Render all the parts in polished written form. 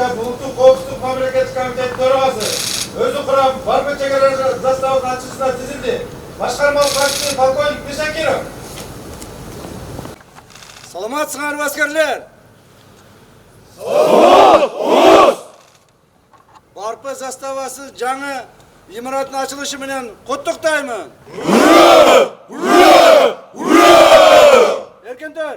баштап Улуттук коопсуздук мамлекеттик комитетинин төрагасы өзү курам Барпы чегара заставанын ачуусуна тизилди. Башкармалык башчысы полковник Бешакиров. Саламатсыңарбы аскерлер? Барпы заставасы жаңы имараттын ачылышы менен куттуктаймын. Эркентөр.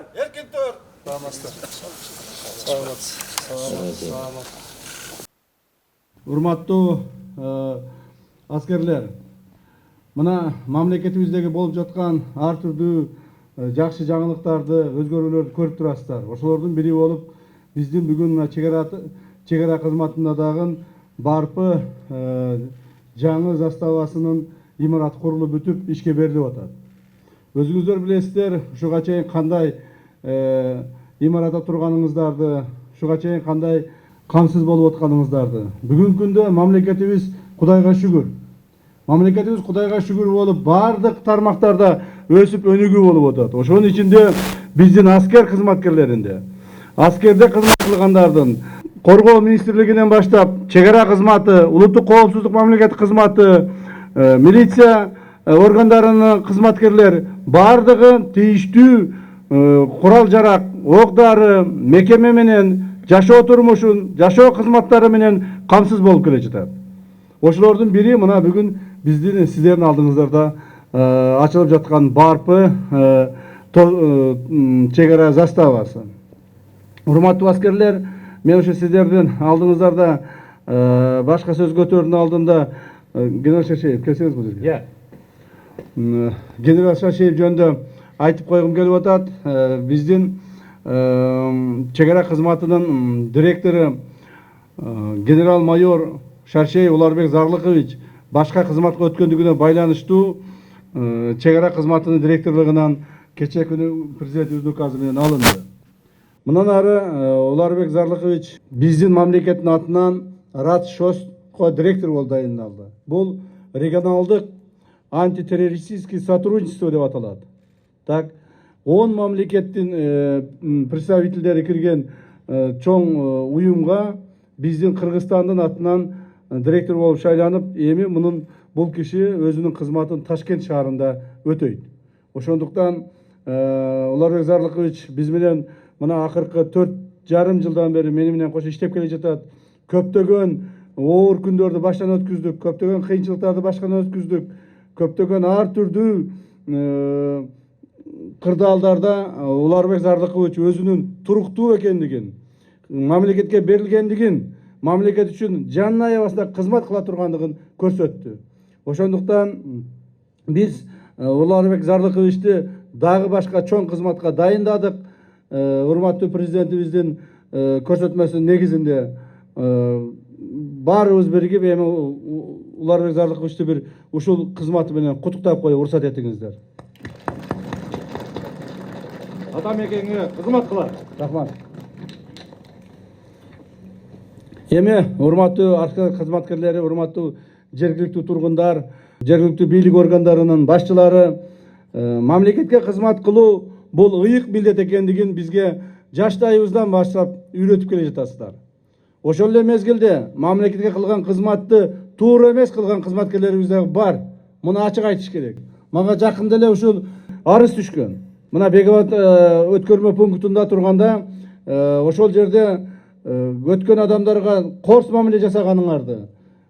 Урматтуу аскерлер, мына мамлекетибиздеги болуп жаткан ар түрдүү жакшы жаңылыктарды, өзгөрүүлөрдү көрүп турасыздар. Ошолордун бири болуп, биздин бүгүн мына чегара кызматында дагы Барпы жаңы заставасынын имараты курулуп бүтүп ишке берилип атат. Өзүңүздөр билесиздер, ушуга чейин кандай имаратта турганыңыздарды, ушуга чейин кандай камсыз болуп атканыңыздарды. Бүгүнкү күндө мамлекетибиз Кудайга шүгүр. Мамлекетибиз Кудайга шүгүр болуп, бардык тармактарда өсүп өнүгүү болуп атат. Ошонун ичинде биздин аскер кызматкерлеринде, аскерде кызмат кылгандардын Коргоо министрлигинен баштап, чегара кызматы, улуттук коопсуздук мамлекеттик кызматы, милиция органдарынын кызматкерлер бардыгы тийиштүү курал жарак, ок дары, мекеме менен жашоо турмушун, жашоо кызматтары менен камсыз болуп келе жатат. Ошолордун бири мына бүгүн биздин сиздердин алдыңыздарда ачылып жаткан Барпы чегара заставасы. Урматтуу аскерлер, мен ушу сиздердин алдыңыздарда башка сөз көтөрүүнүн алдында генерал Шашеев келсеңиз бул жерге. Генерал Шашеев жөнүндө айтып койгум келип атат. Биздин чегара кызматынын директору генерал-майор Шаршеев Уларбек Зарлыкович башка кызматка өткөндүгүнө байланыштуу чегара кызматынын директорлугунан кечээ күнү президент указы менен алынды. Мындан ары Уларбек Зарлыкович биздин мамлекеттин атынан РАД-ШОСко директор болуп дайындалды. Бул регионалдык антитеррористический сотрудничество деп аталат. Так, 10 мамлекеттин представительдери кирген чоң уюмга биздин Кыргызстандын атынан директор болуп шайланып, эми мунун бул киши өзүнүн кызматын Ташкент шаарында өтөйт. Ошондуктан Уларбек Зарлыкович биз менен мына акыркы 4,5 жылдан бери мени менен кошо иштеп келе жатат. Көптөгөн оор күндөрдү баштан өткүздүк, көптөгөн кыйынчылыктарды баштан өткүздүк, көптөгөн ар түрдүү кырдаалдарда Уларбек Зарлыкович өзүнүн туруктуу экендигин, мамлекетке берилгендигин, мамлекет үчүн жанын аябасында кызмат кыла тургандыгын көрсөттү. Ошондуктан биз Уларбек Зарлыковичти дагы башка чоң кызматка дайындадык. Урматтуу президентибиздин көрсөтмөсүнүн негизинде баарыбыз биригип эми Уларбек Зарлыковичти бир ушул кызматы менен куттуктап коюп уруксат этиңиздер. Атамекенге кызмат кылат. Рахмат. Эми урматтуу аскер кызматкерлери, урматтуу жергиликтүү тургундар, жергиликтүү бийлик органдарынын башчылары, мамлекетке кызмат кылуу бул ыйык милдет экендигин бизге жаштайыбыздан баштап үйрөтүп келе жатасыздар. Ошол эле мезгилде мамлекетке кылган кызматты туура эмес кылган кызматкерлерибиз дагы бар. Муну ачык айтыш керек. Мага жакында эле ушул арыз түшкөн. Мына Бекебат өткөрмө пунктунда турганда ошол жерде өткөн адамдарга корс мамиле жасаганыңарды,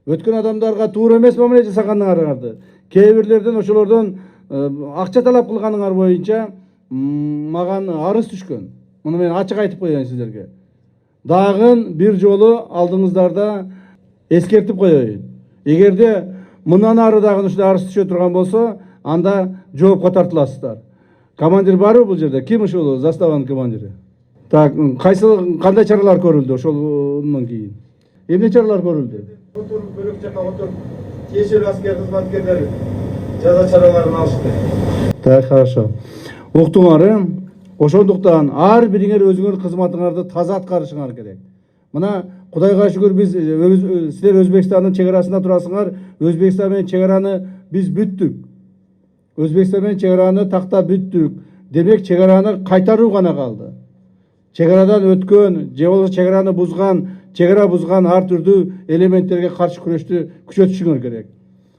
өткөн адамдарга туура эмес мамиле жасаганыңарды, кээ бирлерден ошолордон акча талап кылганыңар боюнча маган арыз түшкөн. Муну мен ачык айтып коеюн сиздерге. Дагы бир жолу алдыңыздарда эскертип коеюн. Эгерде мындан ары дагы ушул арыз түшө турган болсо, анда жоопко тартыласыздар. Командир барбы бул жерде? Ким ушул заставанын командири? Так, кандай чаралар көрүлдү ошондон кийин? Эмне чаралар көрүлдү? Отуруп бөлөк жака отуруп, тиешелүү аскер кызматкерлер жаза чараларын алышты. Так, хорошо. Уктуңар, ошондуктан ар бириңер өзүңөр кызматыңарды таза аткарышыңар керек. Мына Кудайга шүгүр биз силер Өзбекстандын чегарасында турасыңар, Өзбекстан менен чегараны биз бүттүк. Өзбекстан менен чегараны тактап бүттүк. Демек чегараны кайтаруу гана калды. Чегарадан өткөн, же болбосо чегараны бузган чегара бузган ар түрдүү элементтерге каршы күрөштү күчөтүшүңөр керек.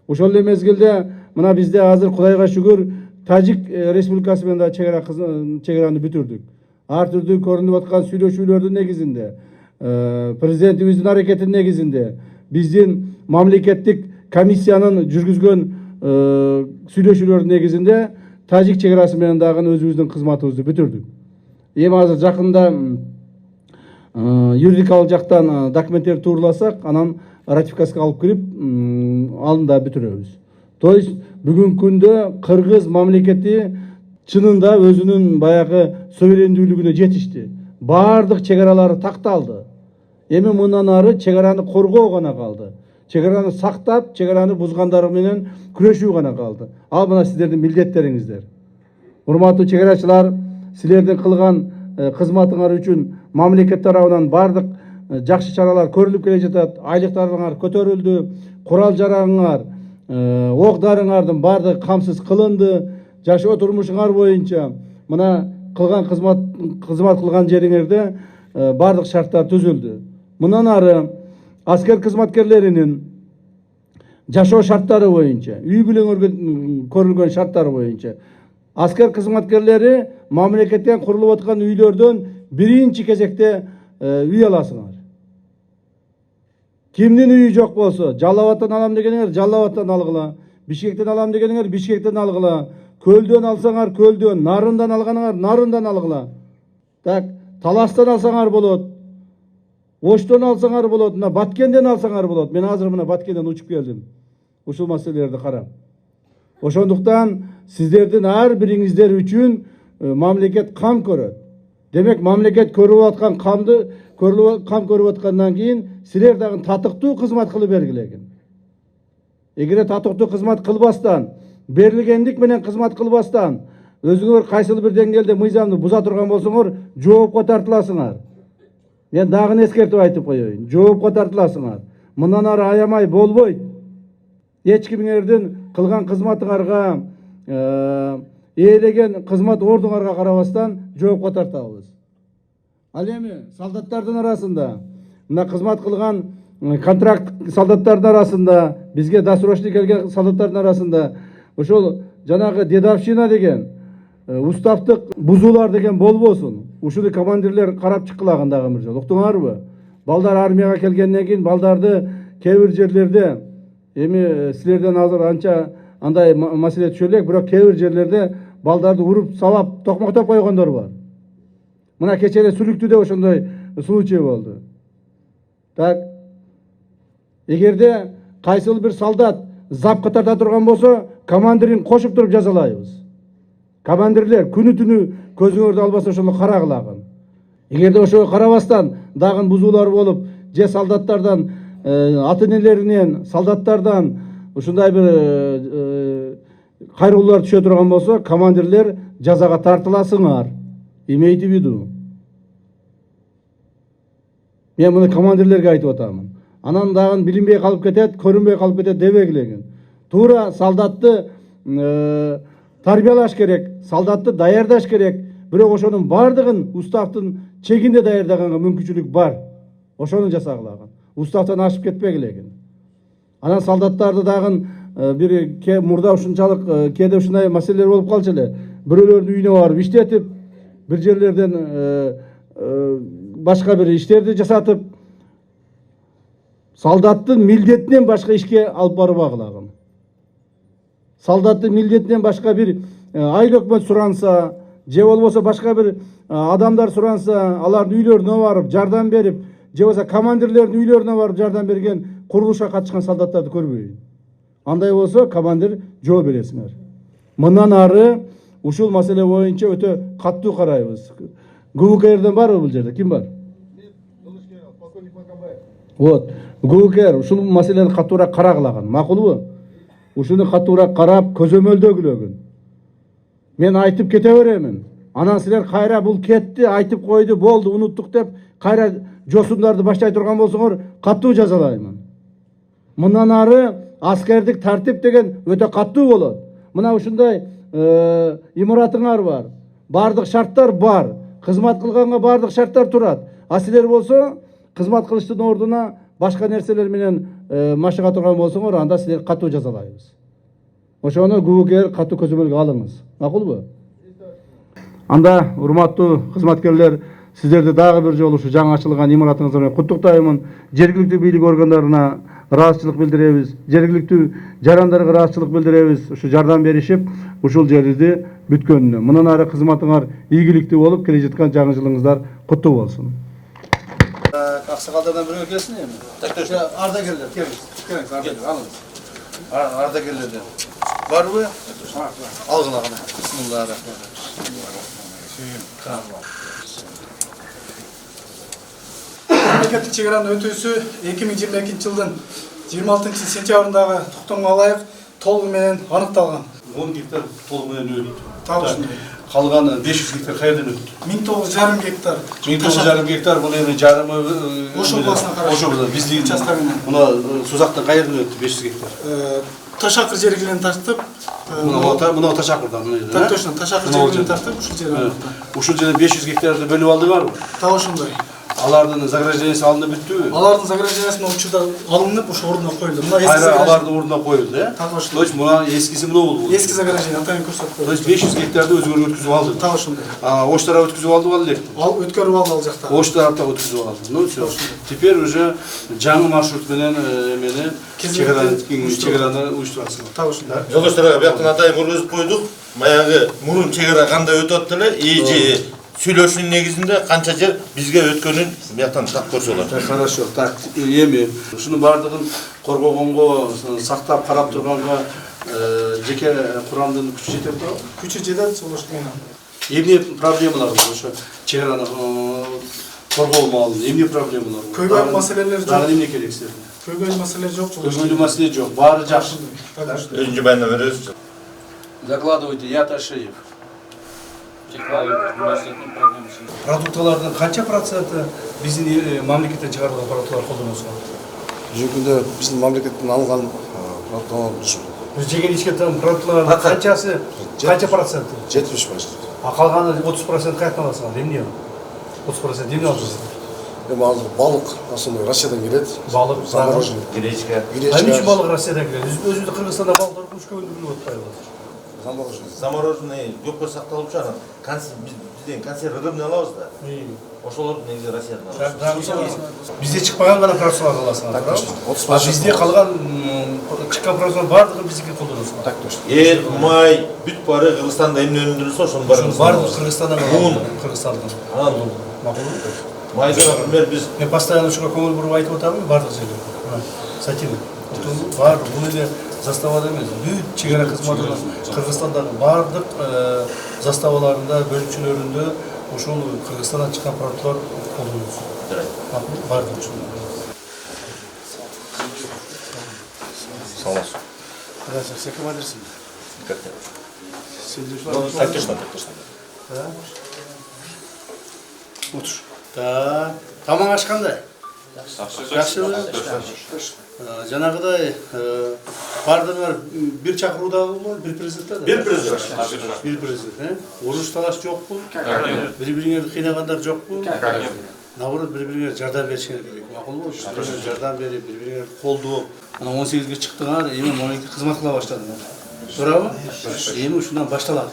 Ошол эле мезгилде мына бизде азыр Кудайга шүгүр Тажик Республикасы менен да чегараны бүтүрдүк. Ар түрдүү көрүнүп аткан сүйлөшүүлөрдүн негизинде, президентибиздин аракетинин негизинде, биздин мамлекеттик комиссиянын жүргүзгөн сүйлөшүүлөрдүн негизинде Тажик чегарасы менен дагы өзүбүздүн кызматыбызды бүтүрдүк. Эми азыр жакында юридикалык жактан документтер туураласак, анан ратификацияга алып кирип, аны да бүтүрөбүз. То есть бүгүнкү күндө Кыргыз мамлекети чынында өзүнүн баягы суверендүүлүгүнө жетишти. Бардык чегаралары такталды. Эми мындан ары чегараны коргоо гана калды. Чегараны сактап, чегараны бузгандар менен күрөшүү гана калды. Ал мына сиздердин милдеттериңиздер. Урматтуу чегарачылар, силердин кылган кызматыңар үчүн мамлекет тарабынан бардык жакшы чаралар көрүлүп келе жатат. Айлыктарыңар көтөрүлдү, курал жарагыңар, ок дарыңардын бардыгы камсыз кылынды. Жашоо турмушуңар боюнча мына кылган кызмат кылган жериңерде бардык шарттар түзүлдү. Мындан ары аскер кызматкерлеринин жашоо шарттары боюнча, үй бүлөңөргө көрүлгөн шарттары боюнча аскер кызматкерлери мамлекеттен курулуп аткан үйлөрдөн биринчи кезекте үй аласыңар. Кимдин үйү жок болсо, Жалал Абадтан алам дегениңер Жалал Абадтан алгыла, Бишкектен алам дегениңер Бишкектен алгыла, Көлдөн алсаңар Көлдөн, Нарындан алганыңар Нарындан алгыла. Так, Таластан алсаңар болот, Оштон алсаңар болот, мына Баткенден алсаңар болот. Мен азыр мына Баткенден учуп келдим. Ушул маселелерди карап. Ошондуктан сиздердин ар бириңиздер үчүн мамлекет кам көрөт. Демек мамлекет көрүп аткан камды кам көрүп аткандан кийин силер дагы татыктуу кызмат кылып бергилегин. Эгер татыктуу кызмат кылбастан, берилгендик менен кызмат кылбастан, өзүңөр кайсыл бир деңгээлде мыйзамды буза турган болсоңор, жоопко тартыласыңар. Мен дагы эскертип айтып коеюн. Жоопко тартыласыңар. Мындан ары аямай болбойт. Эч кимиңердин кылган кызматыңарга, ээлеген кызмат ордуңарга карабастан жоопко тартабыз. Ал эми солдаттардын арасында, мына кызмат кылган контракт солдаттардын арасында, бизге досрочный келген солдаттардын арасында ошол жанагы дедовщина деген, уставдык бузуулар деген болбосун. Ушуну командирлер карап чыккылаган дагы бир жолу. Уктуңарбы? Балдар армияга келгенден кийин балдарды кээ бир жерлерде, эми силерден азыр анча андай маселе түшө элек, бирок кээ бир жерлерде балдарды уруп, сабап, токмоктоп койгондор бар. Мына кече эле Сүлүктүдө ошондой случай болду. Так, эгерде кайсыл бир солдат запка тарта турган болсо, командирин кошуп туруп жазалайбыз. Командирлер күнү түнү көзүңөрдү албаса ошону карагылагын. Эгерде ошого карабастан дагы бузуулар болуп, же солдаттардан ата-энелеринен, солдаттардан ушундай бир кайрылуулар түшө турган болсо, командирлер жазага тартыласыңар. Имейте в виду. Мен муну командирлерге айтып атамын. Анан дагы билинбей калып кетет, көрүнбөй калып кетет дебегилегин. Туура солдатты тарбиялаш керек, солдатты даярдаш керек. Бирок ошонун бардыгын уставдын чегинде даярдаганга мүмкүнчүлүк бар. Ошону жасагылагын. Уставдан ашып кетпегилегин. Анан солдаттарды дагы бир мурда ушунчалык кээде ушундай маселелер болуп калчу эле. Бирөөлөрдүн үйүнө барып иштетип, бир жерлерден башка бир иштерди жасатып, солдаттын милдетинен башка ишке алып барбагылагын. Солдаттын милдетинен башка бир айыл өкмөт суранса, же болбосо башка бир адамдар суранса, алардын үйлөрүнө барып жардам берип, же болбосо командирлердин үйлөрүнө барып жардам берген, курулушка катышкан солдаттарды көрбөйүн. Андай болсо командир жооп бересиңер. Мындан ары ушул маселе боюнча өтө каттуу карайбыз. ГУКРден барбы бул жерде? Ким бар? Вот. ГУКР ушул маселени каттуураак карагылаган. Макулбу? Ушуну каттуураак карап, көзөмөлдөгүлөгүн. Мен айтып кете беремин. Анан силер кайра бул кетти, айтып койду, болду, унуттук деп, кайра жосундарды баштай турган болсоңор, каттуу жазалаймын. Мындан ары аскердик тартип деген өтө каттуу болот. Мына ушундай имаратыңар бар. Бардык шарттар бар. Кызмат кылганга бардык шарттар турат. А силер болсо, кызмат кылыштын ордуна башка нерселер менен машыга турган болсоңор, анда силерди катуу жазалайбыз. Ошону күбүкер катуу көзөмөлгө алыңыз. Макулбу? Анда урматтуу кызматкерлер, сиздерди дагы бир жолу ушу жаңы ачылган имаратыңыздар менен куттуктаймын. Жергиликтүү бийлик органдарына ыраазычылык билдиребиз. Жергиликтүү жарандарга ыраазычылык билдиребиз. Ушу жардам беришип, ушул жерди бүткөнүнө. Мындан ары кызматыңар ийгиликтүү болуп, келе жаткан жаңы жылыңыздар куттуу болсун. Аксакалдардан бирөө келсин эми. Так точно. Ардагерлер, келиңиз. Келиңиз, ардагерлер, алыңыз. Ардагерлерден. Барбы? Алгыла гана. Мемлекеттик чегаранын өтүүсү 2022 жылдын 26 сентябрындагы токтомго ылайык толугу менен аныкталган. 10 гектар толугу менен өтүп. Так ушундай. Калганы 500 гектар каерден өттү? 19,5 гектар. 19,5 гектар бул эми жарымы Ош обласына караш. Ош обласына биздин участогунан. Мына Сузактан каерден өттү 500 гектар? Ташакыр жергилен тартып, Мына Ташакырдан. так точно, Ташакыр жергилен тартып ушул жерге. Ушул жерде 500 гектарды бөлүп алдыңарбы? Так ушундай. Алардын заграждениясы алынып бүттүбү? Алардын заграждениясы учурда алынып, ошо ордуна коюлду. Мына эски Кайра заграждение. алардын ордуна коюлду, э? Так ушундай. То есть мына эскиси мына болду. Эски заграждение атайын көрсөтүп То есть 500 гектарды өзгөрүп өткүзүп алды. Так ушундай. Ош тарап өткүзүп алды ал элек. Ал өткөрүп алды ал жакта. Ош тарапта өткүзүп алды. Ну всё. Теперь уже жаңы маршрут менен эмени чегараны уюштурасыңар. Так ушундай. Жолдоштор, бияктан атайын көргөзүп койдук. Баягы мурун чегара кандай өтөт деле, ийже сүйлөшүүнүн негизинде канча жер бизге өткөнүн бияктан так көрсө болот. Хорошо. Так, эми ушунун баардыгын коргогонго, сактап карап турганга жеке курамдын күчү жетет турабы? Күчү жетет, солошкойна. Эмне проблемалар бар ошо чегараны коргоо маалында? Эмне проблемалар бар? Көйгөй маселелер жок. Дагы эмне керек силерге? Көйгөй маселе жок. Көйгөйлүү маселе жок. Баары жакшы. Өзүнчө баяндап беребиз. Докладывайте, я Ташиев. Продукталардын канча проценти биздин мамлекеттен чыгарылган продукталар колдонулат? Бүгүнкү күндө биздин мамлекеттен алынган продукталар ушул. Биз жеген ичкен продукталардын канчасы, канча проценти? 70%. А калганы 30% каяктан аласыңар? Эмне? 30% эмне аласыңар? Эми азыр балык основной Россиядан келет. Балык, замороженный. Гречка. Эмне үчүн балык Россиядан келет? Өзүбүздүн Кыргызстанда балыктар көчкөнүн билип атпайбыз. Замороженный. Замороженный жокко сакталып чыгат. Бизден консерв рыбный алабыз да. Ошолорду негизи Россиядан алабыз. Бизде чыкпаган гана продукталарды аласыңар. Так точно. А бизде калган чыккан продукттар баардыгын биздики колдоносуңар. Так точно. Эл, май, бүт баары Кыргызстанда эмне өндүрүлсө ошонун баарын Баардыгы Кыргызстандан Мун. Кыргызстандан. Анан Макулбу? майда, например, биз Мен постоянно ушуга көңүл буруп айтып атамын баардык жерде. Сатин. Баардык бул эле заставада эмес. Бүт чегара кызматынан Кыргызстандагы баардык заставаларында, бөлүкчөлөрүндө ошол Кыргызстандан чыккан продукттар колдонулат. Баардык ушул. сау болсун. Здравствуйте, все командирсың. Так точно, так точно. Отур. Так, тамаң ашкандай? Жакшыбы? Жанагыдай бардыңар бир чакыруудагы бир президентте? Бир президент. Бир президент, Уруш талаш жокпу? Бири-бириңерди кыйнагандар жокпу? Наоборот, бири-бириңерге жардам беришиңер керек. Макулбу? Бири-бириңерге жардам берип, бири-бириңерди колдоп, анан 18-ге чыктыңар, эми мамлекетке кызмат кыла баштадыңар. Туурабы? Эми ушундан башталат.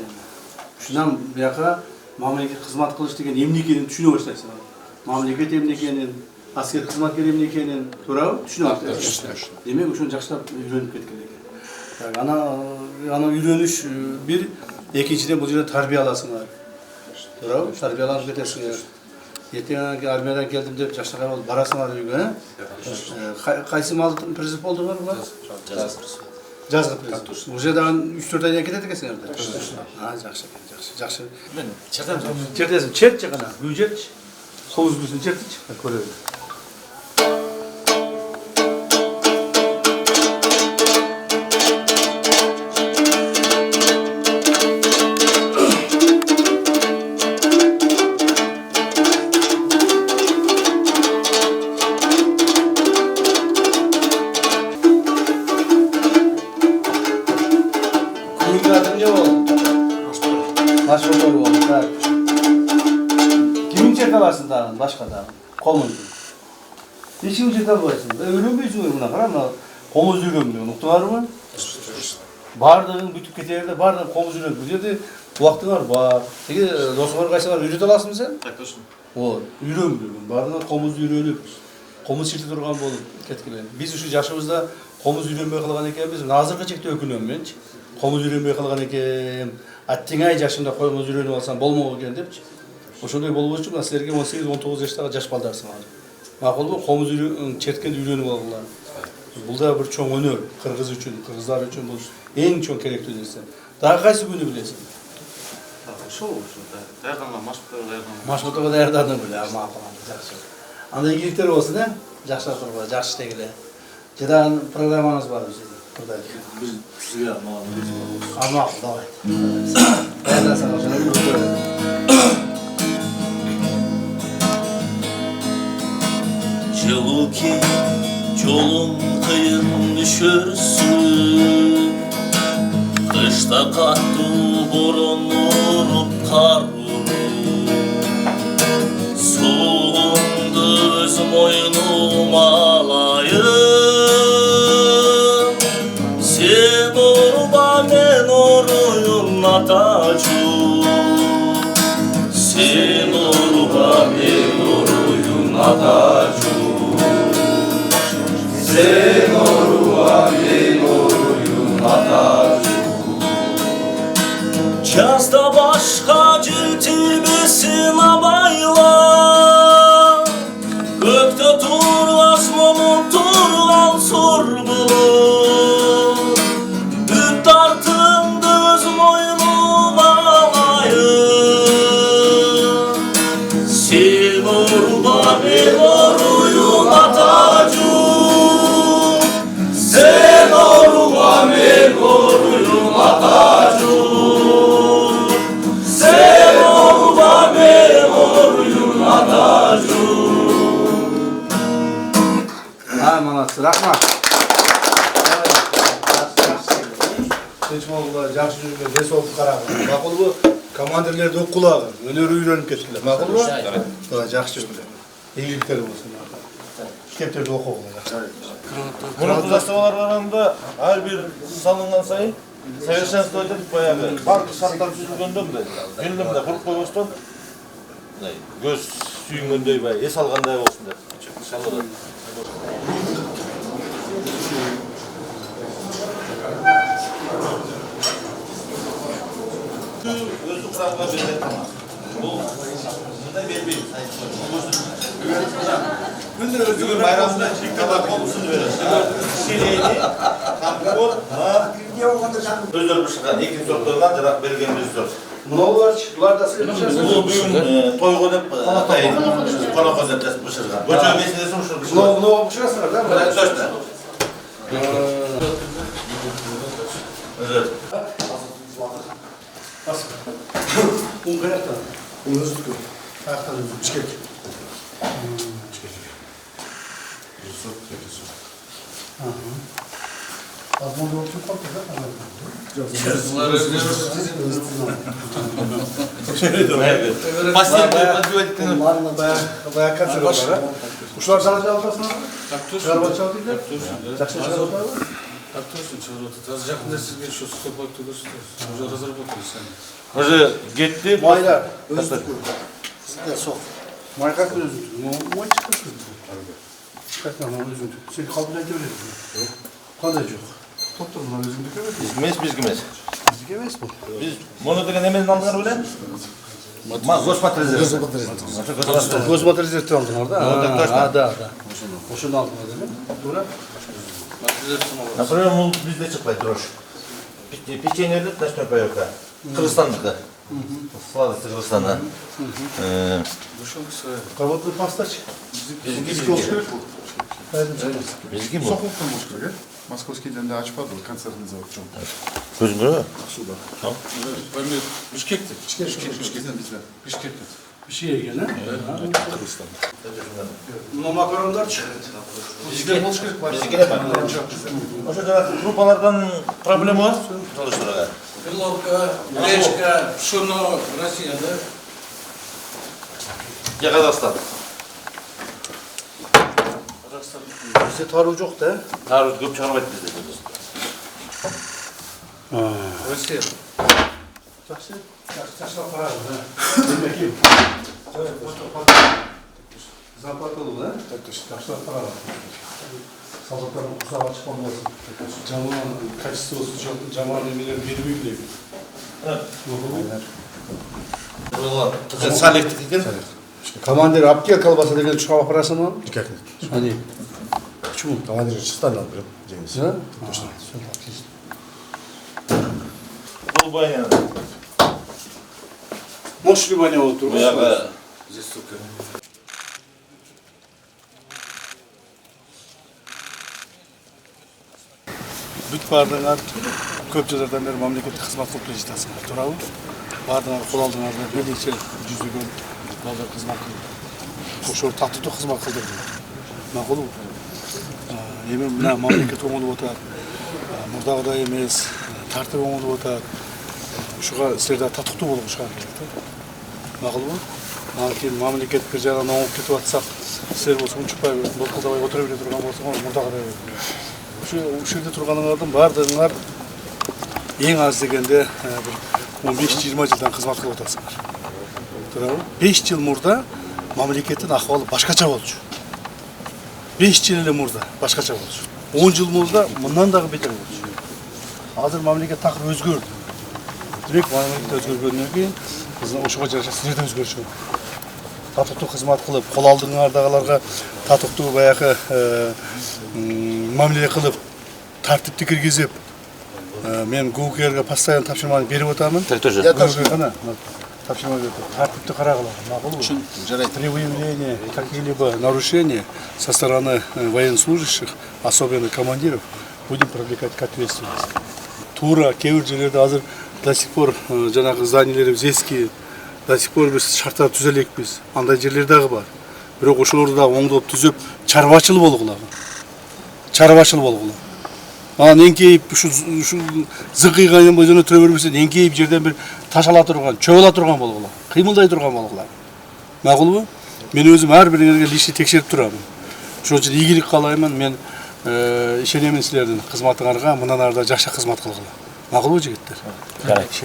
Ушундан бияка мамлекетке кызмат кылыш деген эмне экенин түшүнө баштайсыңар. Мамлекет эмне экенин, аскер кызматкер эмне экенин, туурабы? Түшүнө баштайсыңар. Демек ушуну жакшылап үйрөнүп кеткен экен. Ана үйрөнүш бир, экинчиден бул жерде тарбия аласыңар. Туурабы? Тарбияланып кетесиңер. Эртең армиядан келдим деп жаштагай болуп барасыңар үйгө, кайсы малды президент болдуңар була? Жазгы президент. Уже дагы 3-4 айдан кетет экенсиңер. Жакшы экен, жакшы. Мен чертем. Чертесиң, чертчи гана, бүү чертчи. Ковузгусун чертичи, көрөлү. Кимин черталарсың дагы, башка дагы? Колун. Ешкім жете албайсың. Үйренбейсің мына қара, мына қомыз үйренбеген. Ұқтыңарбы? Бардығын бүтіп кетерде, бардығын қомыз үйреніп. Бұл жерде уақытыңар бар. Теге досыңар қайсыңар үйрете аласың сен? Так точно. О, үйренбеген. Бардығын қомыз үйреніп, қомыз шерте тұрған болып кеткелен. Біз үші жашымызда қомыз үйренбей қалған екенбіз. Азырғы чекте өкінемін. Қомыз үйренбей қалған екен. Аттеңай жашымда қомыз үйреніп алсам болмау екен депчи. Ошондой болбош үчүн силерге 18-19 жаштагы жаш балдарсыңар. Макулбу қомыз черткенди үйрөнүп алгыла. Бул да бир чоң өнөр, кыргыз үчүн, кыргыздар үчүн бул эң чоң керектүү нерсе. Дагы кайсы күнү билесиң? Ошол даярданган Машмотого даярдадым биле, макул, жакшы. Анда ийгиликтер болсун, жакшы тургула, жакшы иштегиле. Жадан программаңыз бар сиздин. Биз сизге Макул, давай. Даярдасаң ошону Жылуки жолун кыйын düşürsün Kışta kаттуу борон уруп кар уруп Суунду өз мойнума алайын Сен орба мен оруюн атачу Сен орба мен оруюн атачу Sen oruğa ben oruyum atacı Yazda başka ciltimesin abayla Gökte turlas mumun turlan sorgulu Büt tartındı öz moynuma alayım Sen oruğa ben oruyum atacı Sen oruğa men oruyum atacı Sen oruğa men oruyum atacı Ha, manası, rahmat. Seçmoğlular, жақсы жүрген, дес олып қарағын. Мақұл бұ, командирлерді оқылағын, өнері үйреніп кеткілер. Мақұл бұ? Жақсы жүрген. Егіліктері болсын. Кітептерді оқуға жақсы. Мұрынты заставалар барғанда әрбір салынған сайын совершенство етіп баяғы барлық шарттар түзілгенде мындай белімде құрып қойғастан көз сүйінгендей бай ес алғандай болсын деп. Өзі құрамға берген тамақ. Бұл мындай бермейміз. Бүгін байрамында шекара қомысын береді. Шелейді, қамқор, өздері бір шыққан, екі сорттардан жырақ берген біз сорт. Бұлар да Бұл бүгін тойғы деп атайды. Қонаққа деп пішірген. Бөтен меселесін ұшыр пішірген. Бұлар пішіресіңдер, да? Бұлар точно. Un қаяқтан? Un өзідікі. Қаяқтан өзі, Бішкек. Азман болып жүріп қалды, Баяғы концерт бар, Ушылар жаға алтасына? Шығарбат жау дейді? Жақсы шығарбат бар? Так точно, чего-то. Жақында сізге еще сұхбат көрсетті. Уже разработали сами. Уже кетті. Майдар, өзі сізде соқ. Май как өзі? Май шыққан өзі. Қайтқан өзі. Сен қалпына келеді. Қандай жоқ? Топтар мұна өзіңді көбеді? Bizgi емес. Біздікі емес бұл. Biz мұны деген немен алдыңар білем? Госпотрезерв. Госпотрезервті алдыңар да? Да. Ошыны алдыңар değil mi? Тура? Например, бұл бізде шықпайды дрожь. Печеньелі ночной поевка. Қырғызстандікі. Сладости Қырғызстанда. Кого-то поставь. Bizgi бұл. Soğuktan boş kırık. Moskovskiyden de açmadı. Konsertiniz var çok. Көзің көрі? Поймет, Бишкекте. Bişkek'ten bizden. Бишкекте. Bir şey yegen ha? Kırgızistan. Muna makaronlar çıkıyor. Bizgi не бар. Ошо жаңағы группалардан проблема бар? Çalıştırға. Перловка, гречка, пшено, Россия, да? Я Қазақстан. Bizde tarih yok da. Tarih көп шығармайды бізде. Öyle. Жақсы қарады. Демекем. Зарплаталы, да? Так точно. Жақсы қарады. Солдаттардың құсаға шықпамасын. Жаман качествосы жоқ, жаман емелер бермей біледі. Салектік екен. Командир апке колбаса деген шыға апарасың ма? Никак нет. Они. Почему? Командир чистально берет деньги. Да? Точно. Бұл байын. Можешь ли баня вот тут? Бұяғы Здесь только. Бүт бардыңар көп жылдардан бері мемлекеттік қызмет қылып келе жатасыңар, тура ма? Бардыңар, қол алдыңар, бірнеше жүздеген балдар қызмет қылды. Ошол таттуу қызмет кылдырды. Мақұл. Эми мына мемлекет оңолуп атат. Мурдагыдай эмес, тартып оңолуп атат. Ушуга силерде татыктуу болушуңар керек. Мақұл. Анан кийин мемлекет бир жагынан оңолуп кетип атсак, силер болсо унчукпай, болкулдабай отура бере турган болсоңор мурдагыдай. Ушул жерде турганыңардын баардыгыңар эң аз дегенде 15-20 жылдан кызмат кылып атасыңар. Туурабы? 5 жыл мурда мамлекеттин акыбалы башкача болчу. 5 жыл эле мурда башкача болчу. 10 жыл мурда мындан дагы бетер болчу. Азыр мамлекет такыр өзгөрдү. Демек мамлекет өзгөргөндөн кийин ошого жараша силер да өзгөрүшү. Татыктуу кызмат кылып, кол алдыңардагыларга татыктуу баягы мамиле кылып, тартипти киргизип, мен ГУКРге постоянно тапшырманы берип атамын. Я тоже. Тапшырма берип, тартипти карагыла. Макул. При выявлении каких-либо нарушений со стороны военнослужащих, особенно командиров, будем привлекать к ответственности. Тура, кээ бир жерлерде азыр до сих пор жанагы зданиялерибиз эски, до сих пор биз шарттар түзө элекпиз. Андай жерлер дагы бар. Бирок ошолорду да оңдоп түзөп, чарбачыл болгула. Чарбачыл болгула. Анан эңкейип ушу зыкыйган бойдон өтүрө бербесен, эңкейип жерден бир таш ала турган, чөп ала турган болгула. Кыймылдай турган болгула. Макулбу? Мен өзүм ар бириңерге личный текшерип турамын. Ошон үчүн ийгилик каалаймын. Мен ишенемин силердин кызматыңарга, мындан ары да жакшы кызмат кылгыла. Макулбу жигиттер? Жарайт.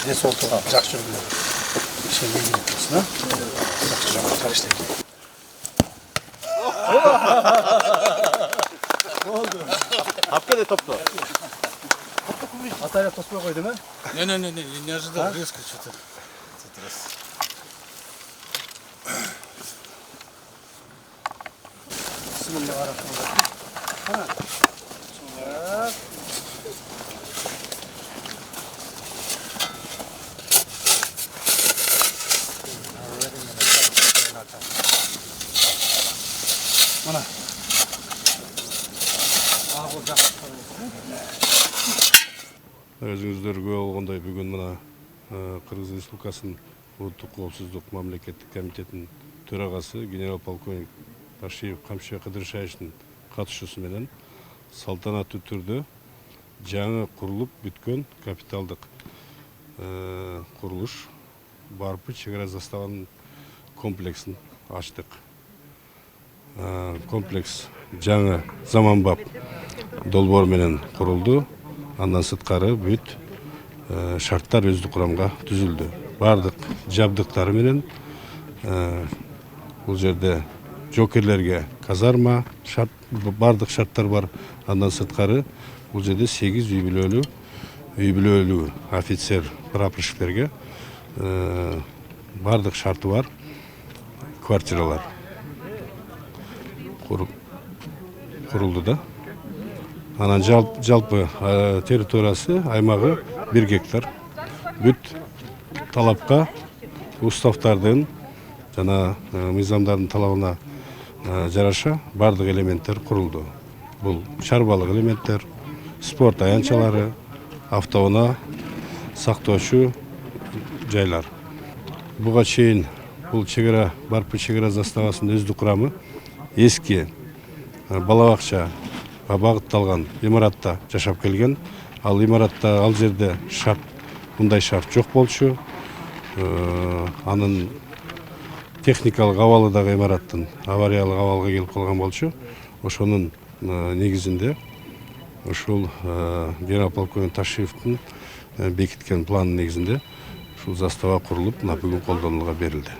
Дес олтуга жакшы жүргүлөр. Ишеним ийгилик болсун, а? Жакшы жаңалыктар иштейт. Oldu. Hapkede topla. Atayla tosma koydun ha? Не ожидал, резко что-то. Өзіңіздер көріп алғандай бүгін мына Қырғыз Республикасының ұлттық қауіпсіздік мемлекеттік комитетінің төрағасы генерал-полковник Ташиев Қамшия Қыдыршаевичтің қатысуысымен салтанатты түрде жаңа құрылып бүткен капиталдық құрылыш Барпы шекара заставаның комплексін аштық. Комплекс жаңа заманбап долбоорменен құрылды. Андан сырткары бүт шарттар өздүк курамга түзүлдү. Бардык жабдыктары менен бул жерде жокерлерге казарма, бардык шарттар бар. Андан сырткары бул жерде 8 үй бүлөлүү офицер прапорщиктерге бардык шарты бар квартиралар курулду да. Анан жалпы территориясы аймагы 1 гектар. Бүт талапка уставтардын жана мыйзамдардын талабына жараша бардык элементтер курулду. Бул чарбалык элементтер, спорт аянчалары, автоунаа сактоочу жайлар. Буга чейин бул чегара Барпы чегара заставасынын өздүк курамы эски балабакча багытталган имаратта жашап келген. Ал имаратта ал жерде шарт, мындай шарт жок болчу. Анын техникалык абалы да имараттын авариялык абалга келип калган болчу. Ошонун негизинде ушул генерал полковник Ташиевдин бекиткен планын негизинде ушул застава курулуп, бүгүн колдонууга берилди.